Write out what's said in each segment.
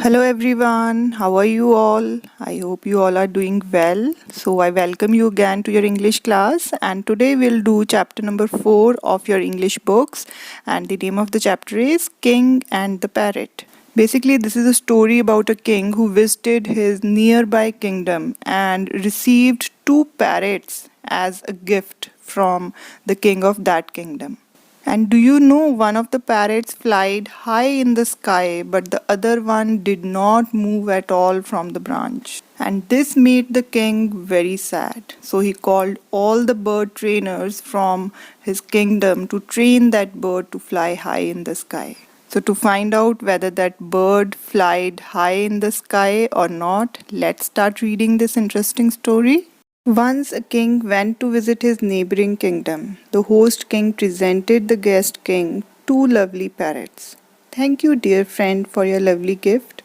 Hello everyone, how are you all? I hope you all are doing well. So, I welcome you again to your English class, and today we'll do chapter number 4 of your English books. And the name of the chapter is King and the Parrot. Basically, this is a story about a king who visited his nearby kingdom and received two parrots as a gift from the king of that kingdom. And do you know one of the parrots flied high in the sky, but the other one did not move at all from the branch? And this made the king very sad. So he called all the bird trainers from his kingdom to train that bird to fly high in the sky. So, to find out whether that bird flied high in the sky or not, let's start reading this interesting story. Once a king went to visit his neighboring kingdom. The host king presented the guest king two lovely parrots. Thank you, dear friend, for your lovely gift.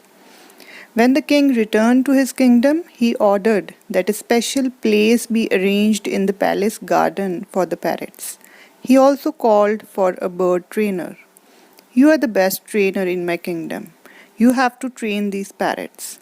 When the king returned to his kingdom, he ordered that a special place be arranged in the palace garden for the parrots. He also called for a bird trainer. You are the best trainer in my kingdom. You have to train these parrots.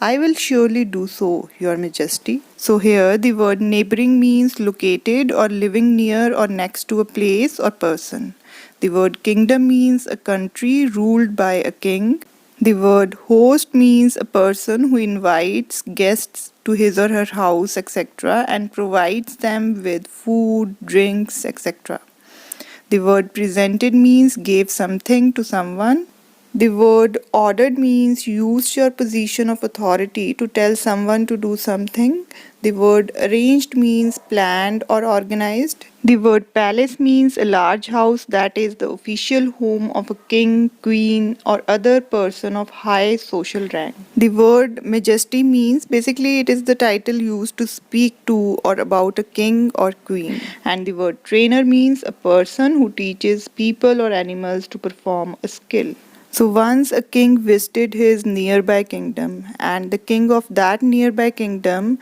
I will surely do so, Your Majesty. So, here the word neighboring means located or living near or next to a place or person. The word kingdom means a country ruled by a king. The word host means a person who invites guests to his or her house, etc., and provides them with food, drinks, etc. The word presented means gave something to someone. The word ordered means used your position of authority to tell someone to do something. The word arranged means planned or organized. The word palace means a large house that is the official home of a king, queen, or other person of high social rank. The word majesty means basically it is the title used to speak to or about a king or queen. And the word trainer means a person who teaches people or animals to perform a skill. So once a king visited his nearby kingdom, and the king of that nearby kingdom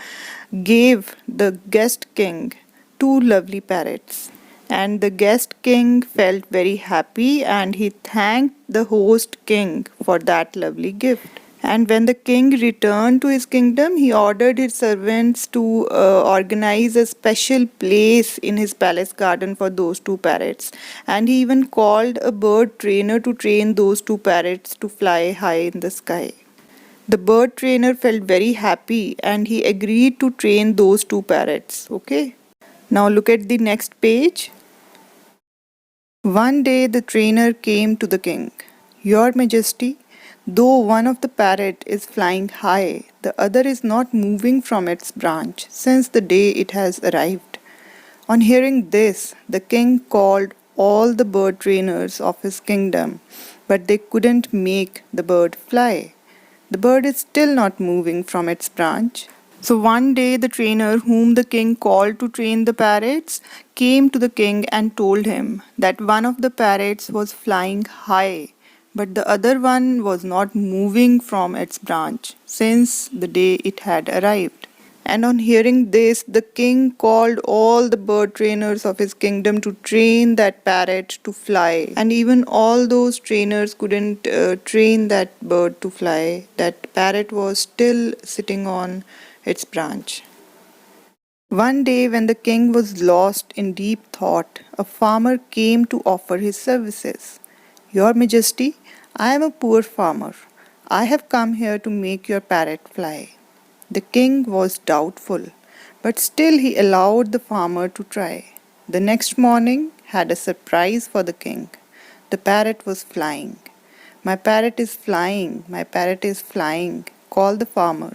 gave the guest king two lovely parrots. And the guest king felt very happy and he thanked the host king for that lovely gift. And when the king returned to his kingdom, he ordered his servants to organize a special place in his palace garden for those two parrots. And he even called a bird trainer to train those two parrots to fly high in the sky. The bird trainer felt very happy and he agreed to train those two parrots. Okay. Now look at the next page. One day the trainer came to the king. Your Majesty, though one of the parrot is flying high, the other is not moving from its branch since the day it has arrived. On hearing this, the king called all the bird trainers of his kingdom, but they couldn't make the bird fly. The bird is still not moving from its branch. So one day the trainer whom the king called to train the parrots came to the king and told him that one of the parrots was flying high, but the other one was not moving from its branch since the day it had arrived. And on hearing this, the king called all the bird trainers of his kingdom to train that parrot to fly. And even all those trainers couldn't train that bird to fly. That parrot was still sitting on its branch. One day, when the king was lost in deep thought, a farmer came to offer his services. Your Majesty, I am a poor farmer. I have come here to make your parrot fly. The king was doubtful, but still he allowed the farmer to try. The next morning had a surprise for the king. The parrot was flying. My parrot is flying, my parrot is flying, called the farmer.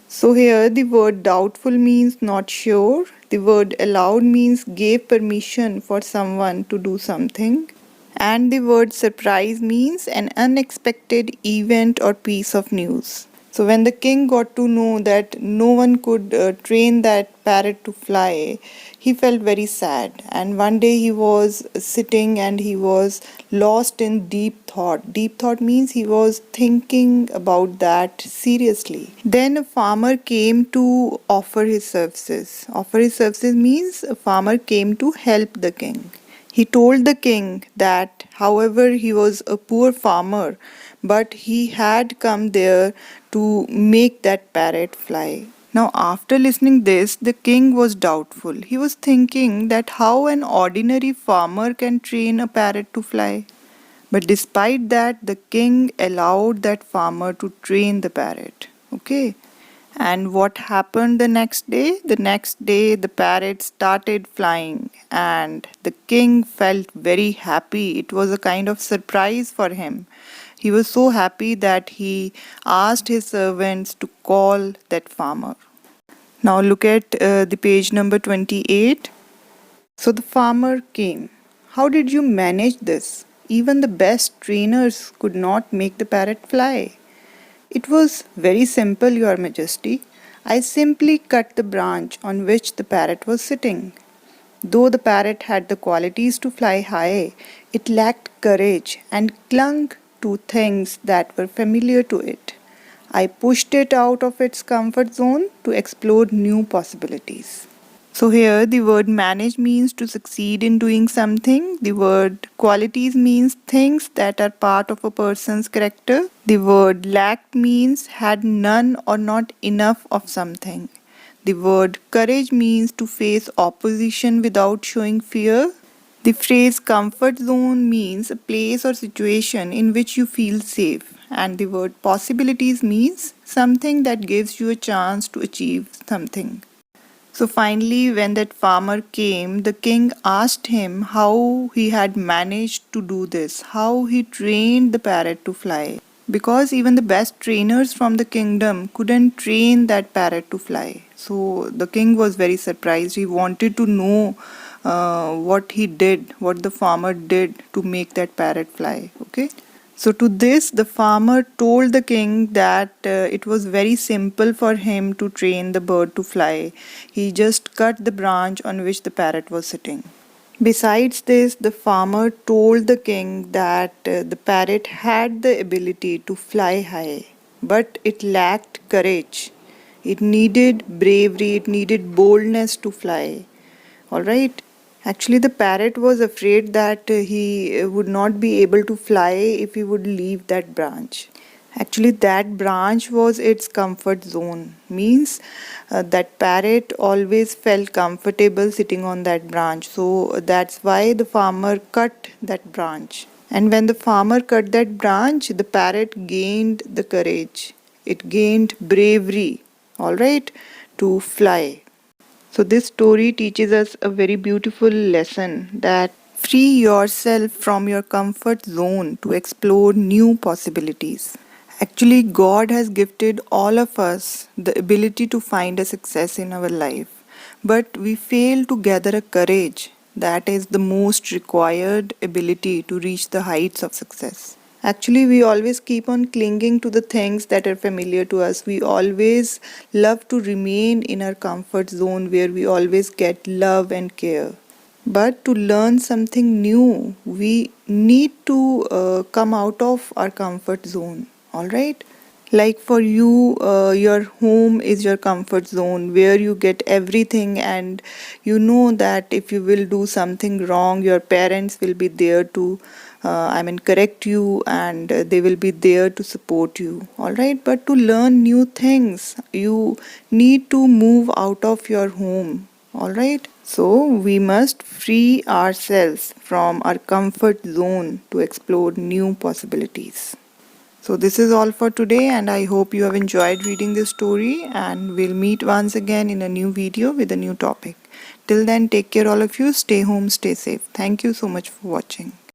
So here the word doubtful means not sure. The word allowed means gave permission for someone to do something. And the word surprise means an unexpected event or piece of news. So when the king got to know that no one could train that parrot to fly, he felt very sad. And one day he was sitting and he was lost in deep thought. Deep thought means he was thinking about that seriously. Then a farmer came to offer his services. Offer his services means a farmer came to help the king. He told the king that, however, he was a poor farmer, but he had come there to make that parrot fly. Now, after listening this, the king was doubtful. He was thinking that how an ordinary farmer can train a parrot to fly. But despite that, the king allowed that farmer to train the parrot. Okay. And what happened the next day? The next day, the parrot started flying, and the king felt very happy. It was a kind of surprise for him. He was so happy that he asked his servants to call that farmer. Now, look at the page number 28. So the farmer came. How did you manage this? Even the best trainers could not make the parrot fly. It was very simple, Your Majesty. I simply cut the branch on which the parrot was sitting. Though the parrot had the qualities to fly high, it lacked courage and clung to things that were familiar to it. I pushed it out of its comfort zone to explore new possibilities. So here the word manage means to succeed in doing something. The word qualities means things that are part of a person's character. The word lacked means had none or not enough of something. The word courage means to face opposition without showing fear. The phrase comfort zone means a place or situation in which you feel safe. And the word possibilities means something that gives you a chance to achieve something. So finally, when that farmer came, the king asked him how he had managed to do this, how he trained the parrot to fly. Because even the best trainers from the kingdom couldn't train that parrot to fly. So the king was very surprised. He wanted to know what he did, what the farmer did to make that parrot fly. Okay. So to this, the farmer told the king that it was very simple for him to train the bird to fly. He just cut the branch on which the parrot was sitting. Besides this, the farmer told the king that the parrot had the ability to fly high, but it lacked courage. It needed bravery, it needed boldness to fly. Alright? Actually, the parrot was afraid that he would not be able to fly if he would leave that branch. Actually, that branch was its comfort zone. Means that parrot always felt comfortable sitting on that branch. So that's why the farmer cut that branch. And when the farmer cut that branch, the parrot gained the courage. It gained bravery, alright, to fly. So this story teaches us a very beautiful lesson that free yourself from your comfort zone to explore new possibilities. Actually, God has gifted all of us the ability to find a success in our life, but we fail to gather a courage that is the most required ability to reach the heights of success. Actually, we always keep on clinging to the things that are familiar to us. We always love to remain in our comfort zone where we always get love and care. But to learn something new, we need to come out of our comfort zone. All right? Like for you, your home is your comfort zone where you get everything, and you know that if you will do something wrong, your parents will be there to correct you, and they will be there to support you. All right, but to learn new things, you need to move out of your home. All right, so we must free ourselves from our comfort zone to explore new possibilities. So this is all for today, and I hope you have enjoyed reading this story, and we'll meet once again in a new video with a new topic. Till then, take care all of you. Stay home, stay safe. Thank you so much for watching.